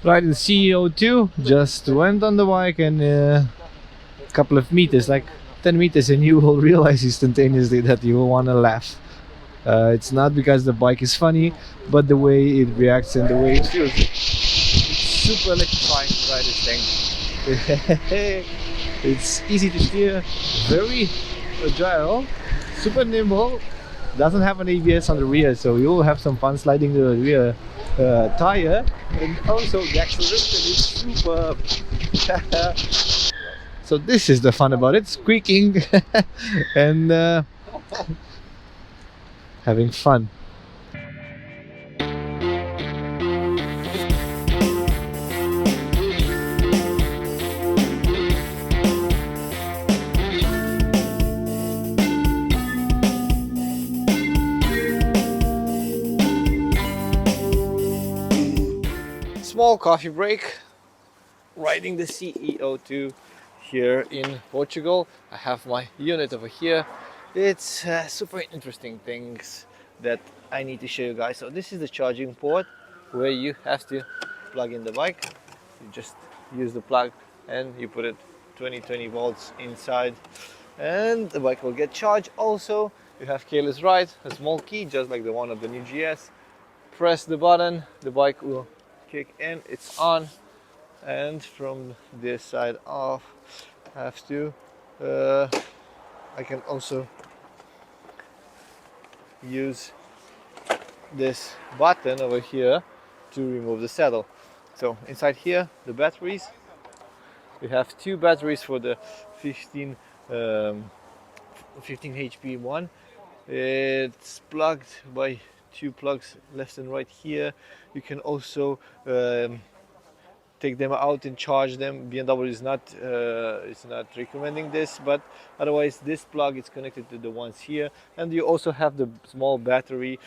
Right, the CEO2 just went on the bike and a couple of meters, like 10 meters, and you will realize instantaneously that you will want to laugh. It's not because the bike is funny, but the way it reacts and the way it feels. It's super electrifying to ride this thing. It's easy to steer, very agile, super nimble, doesn't have an ABS on the rear, so you will have some fun sliding the rear tire, and also the acceleration is superb. So this is the fun about it, squeaking and having fun. Small coffee break, riding the CEO2 here in Portugal. I have my unit over here. It's super interesting things that I need to show you guys. So this is the charging port where you have to plug in the bike. You just use the plug and you put it 20 volts inside and the bike will get charged. Also you have keyless ride, a small key just like the one of the new GS. Press the button, the bike will kick in, it's on, and from this side off have to I can also use this button over here to remove the saddle. So inside here the batteries, we have two batteries for the 15 HP one. It's plugged by two plugs left and right here. You can also take them out and charge them. BMW is not recommending this, but otherwise this plug is connected to the ones here, and you also have the small battery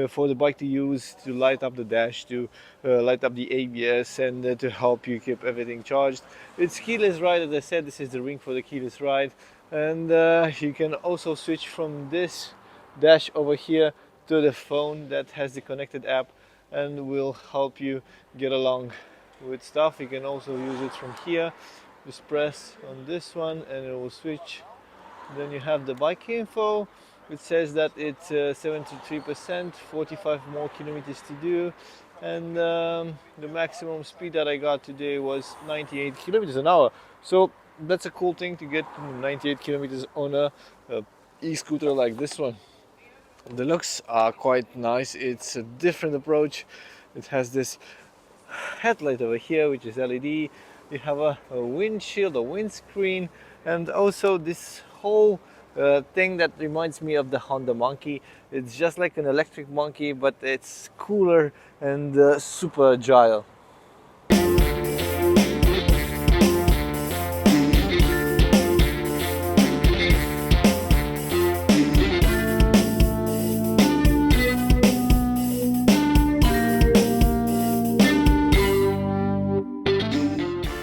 for the bike to use to light up the dash, to light up the ABS, and to help you keep everything charged. It's keyless ride, as I said. This is the ring for the keyless ride, and you can also switch from this dash over here to the phone that has the connected app and will help you get along with stuff. You can also use it from here. Just press on this one and it will switch. Then you have the bike info. It says that it's 73%, 45 more kilometers to do, and the maximum speed that I got today was 98 kilometers an hour. So that's a cool thing to get 98 kilometers on a e-scooter like this one. The looks are quite nice. It's a different approach. It has this headlight over here which is LED. You have a windshield, a windscreen, and also this whole thing that reminds me of the Honda Monkey. It's just like an electric monkey, but it's cooler and super agile.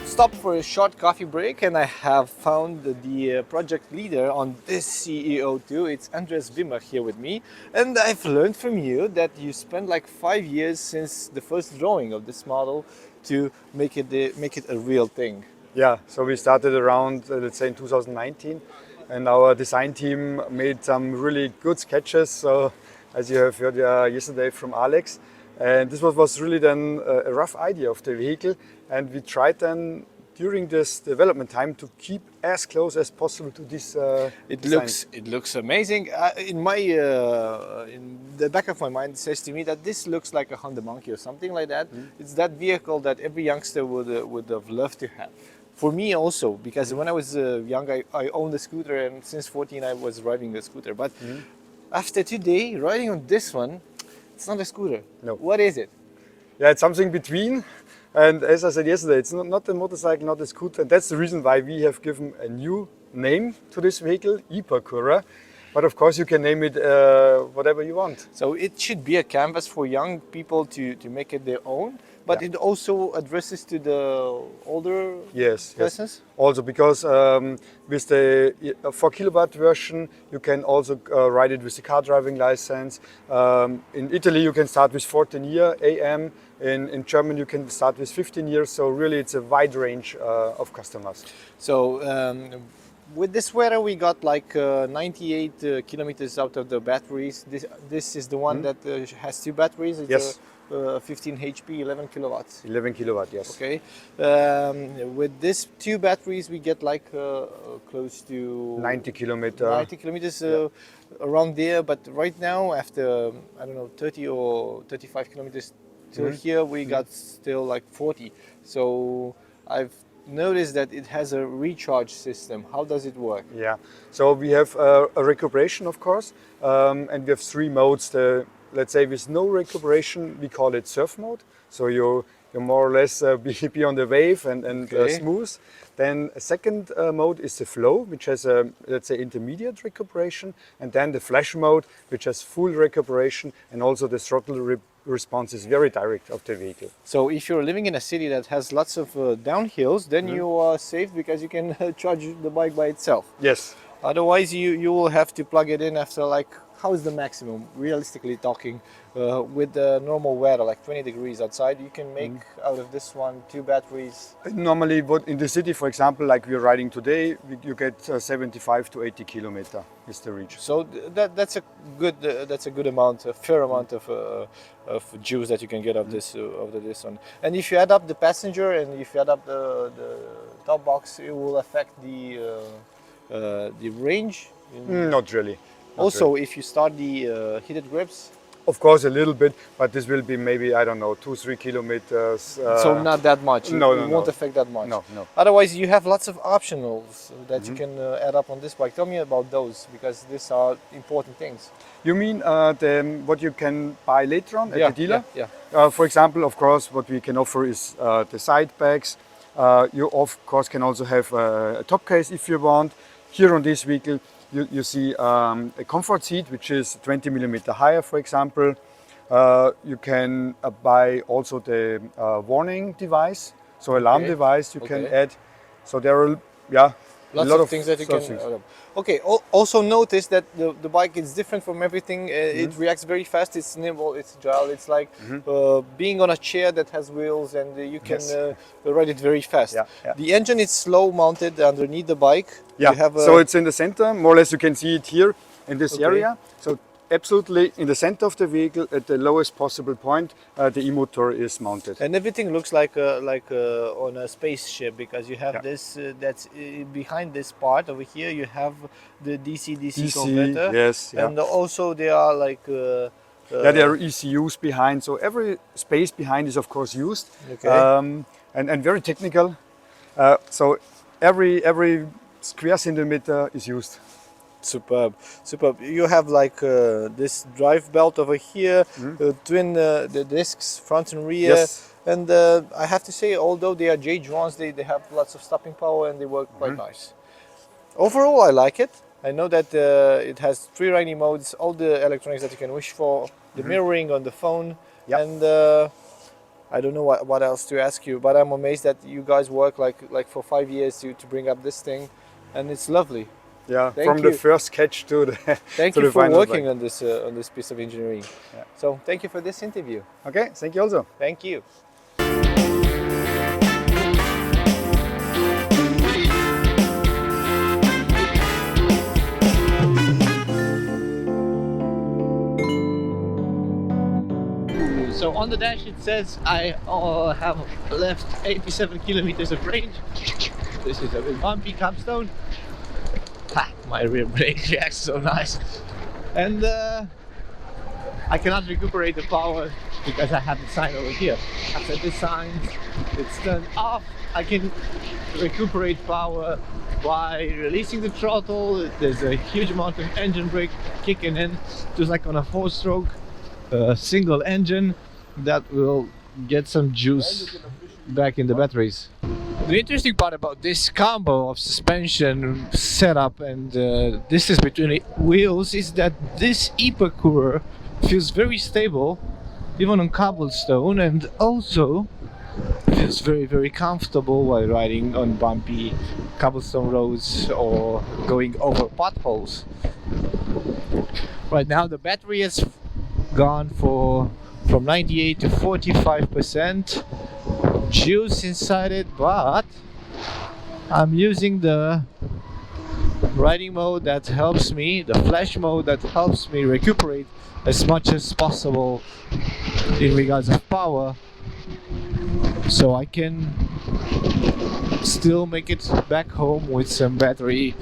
Stopped for a short coffee break and I have found the project leader on this CEO2. It's Andres Wimmer here with me, and I've learned from you that you spent like 5 years since the first drawing of this model to make it a real thing. Yeah, so we started around, let's say in 2019, and our design team made some really good sketches. So as you have heard yesterday from Alex, and this was really then a rough idea of the vehicle, and we tried then during this development time to keep as close as possible to this It looks amazing. In the back of my mind, it says to me that this looks like a Honda Monkey or something like that. It's that vehicle that every youngster would have loved to have. For me also, because when I was young, I owned a scooter, and since 14 I was riding a scooter. But after today, riding on this one, it's not a scooter. No. What is it? Yeah, it's something between. And as I said yesterday, it's not a motorcycle, not a scooter. And that's the reason why we have given a new name to this vehicle, e-Parkourer. But of course you can name it whatever you want. So it should be a canvas for young people to make it their own. but Yeah. it also addresses to the older Yes, yes. persons. Also because with the 4 kilowatt version, you can also ride it with the car driving license. In Italy, you can start with 14 year AM. In Germany, you can start with 15 years. So really, it's a wide range of customers. So with this weather, we got like 98 kilometers out of the batteries. This is the one that has two batteries. It's Yes. a 15 HP, 11 kilowatts. 11 kilowatt, yes. Okay. With these two batteries, we get like close to 90 kilometer. 90 kilometers around there. But right now, after I don't know 30 or 35 kilometers till here, we got still like 40. So I've noticed that it has a recharge system. How does it work? Yeah, so we have a recuperation, of course, and we have three modes. Let's say with no recuperation, we call it surf mode. So you more or less be on the wave and Okay. smooth. Then a second mode is the flow, which has a, let's say, intermediate recuperation, and then the flash mode, which has full recuperation, and also the throttle response is very direct of the vehicle. So if you're living in a city that has lots of downhills, then you are safe because you can charge the bike by itself. Yes. Otherwise, you will have to plug it in after like, how is the maximum, realistically talking, with the normal weather, like 20 degrees outside, you can make out of this one 2 batteries. Normally, what in the city, for example, like we're riding today, you get 75 to 80 kilometer is the reach. So that's a good amount, a fair amount of juice that you can get of this one. And if you add up the passenger and if you add up the top box, it will affect the range. Not really. Not Also, really. if you start the heated grips, Of course, a little bit, but this will be maybe, I don't know, 2-3 kilometers. so not that much. no, it no, won't no. affect that much. No, no. Otherwise, you have lots of optionals that you can add up on this bike. Tell me about those because these are important things. You mean what you can buy later on at the dealer? Yeah. For example, of course, what we can offer is the side bags. You, of course, can also have a top case if you want. Here on this vehicle, you see a comfort seat, which is 20 millimeter higher, for example. You can buy also the warning device, so alarm Okay. device you can Okay. add. So there are, yeah, Lots a lot of things that you sort can. of things. Okay. Also notice that the bike is different from everything. It reacts very fast. It's nimble. It's agile. It's like being on a chair that has wheels, and you can Yes. ride it very fast. Yeah, yeah. The engine is slow mounted underneath the bike. Yeah, You have a, so it's in the center, more or less you can see it here in this Okay. area. So absolutely in the center of the vehicle at the lowest possible point, the e-motor is mounted. and everything looks like on a spaceship because you have Yeah. this that's behind this part over here. You have the DC DC, converter. yes, yeah. And also they are like. Yeah, there are ECUs behind, so every space behind is of course used, Okay. and very technical. So every square centimeter is used. Superb. You have like this drive belt over here, twin the discs front and rear, Yes. and I have to say, although they are J-Drons, they have lots of stopping power and they work quite nice. Overall, I like it. I know that it has 3 riding modes, all the electronics that you can wish for, the mirroring on the phone, Yep. and I don't know what else to ask you, but I'm amazed that you guys work like for 5 years to bring up this thing, and it's lovely. Yeah, Thank from you. the first sketch to the Thank to you the for final working bike. on this piece of engineering. Yeah. So thank you for this interview. Okay, thank you also. Thank you. So on the dash it says I have left 87 kilometers of range. This is a bit bumpy capstone. Ha, my rear brake reacts so nice. And I cannot recuperate the power because I have the sign over here. After this sign it's turned off, I can recuperate power by releasing the throttle. There's a huge amount of engine brake kicking in, just like on a 4-stroke single engine that will get some juice back in the batteries. The interesting part about this combo of suspension setup and distance between the wheels is that this e-parkour feels very stable even on cobblestone, and also feels very comfortable while riding on bumpy cobblestone roads or going over potholes. Right now the battery has gone from 98 to 45% juice inside it, but I'm using the riding mode that helps me, the flash mode that helps me recuperate as much as possible in regards of power, so I can still make it back home with some battery.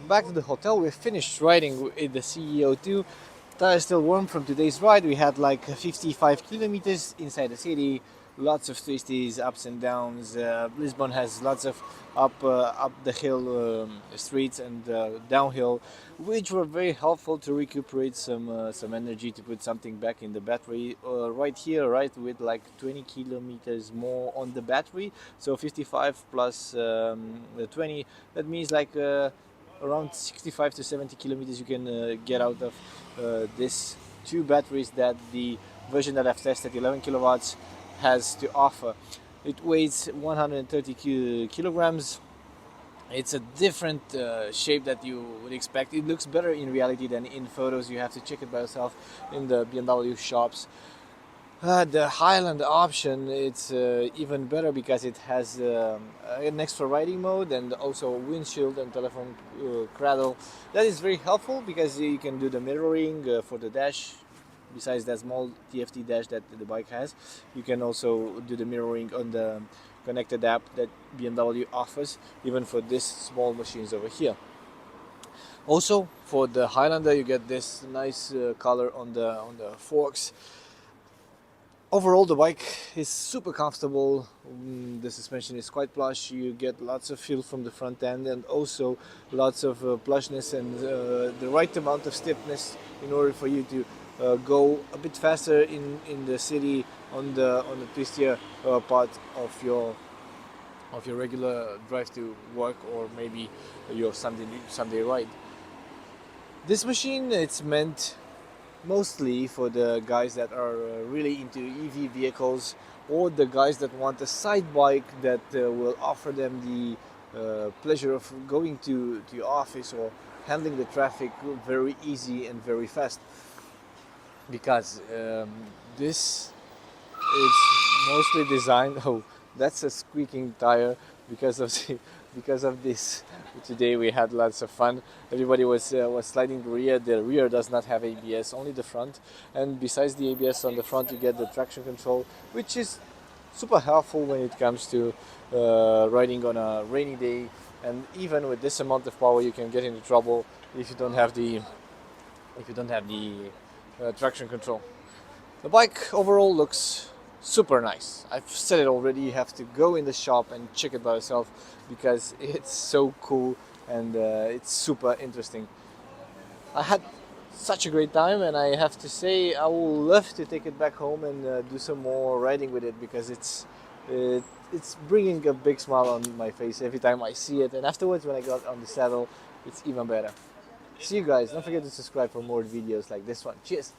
Back to the hotel, we finished riding in the CEO2. Tire is still warm from today's ride. We had like 55 kilometers inside the city, lots of twisties, ups and downs. Lisbon has lots of up the hill streets and downhill, which were very helpful to recuperate some energy, to put something back in the battery. Right here, right, with like 20 kilometers more on the battery, so 55 plus 20, that means like around 65 to 70 kilometers you can get out of this two batteries that the version that I've tested, 11 kilowatts, has to offer. It weighs 130 kilograms. It's a different shape that you would expect. It looks better in reality than in photos. You have to check it by yourself in the BMW shops. The Highland option, it's even better because it has an extra riding mode and also a windshield and telephone cradle. That is very helpful because you can do the mirroring for the dash. Besides that small TFT dash that the bike has, you can also do the mirroring on the connected app that BMW offers, even for this small machines over here. Also, for the Highlander, you get this nice color on the forks. Overall, the bike is super comfortable. The suspension is quite plush. You get lots of feel from the front end, and also lots of plushness and the right amount of stiffness in order for you to go a bit faster in the city on the twistier part of your regular drive to work, or maybe your Sunday ride. This machine, it's meant mostly for the guys that are really into EV vehicles, or the guys that want a side bike that will offer them the pleasure of going to your office or handling the traffic very easy and very fast. Because this is mostly designed. Oh, that's a squeaking tire because of this. Today we had lots of fun. Everybody was sliding the rear. The rear does not have ABS, only the front. And besides the ABS on the front, you get the traction control, which is super helpful when it comes to riding on a rainy day. And even with this amount of power, you can get into trouble if you don't have the traction control. The bike overall looks super nice. I've said it already, you have to go in the shop and check it by yourself because it's so cool and it's super interesting. I had such a great time, and I have to say I will love to take it back home and do some more riding with it, because it's bringing a big smile on my face every time I see it, and afterwards when I got on the saddle, it's even better. See you guys, don't forget to subscribe for more videos like this one. Cheers!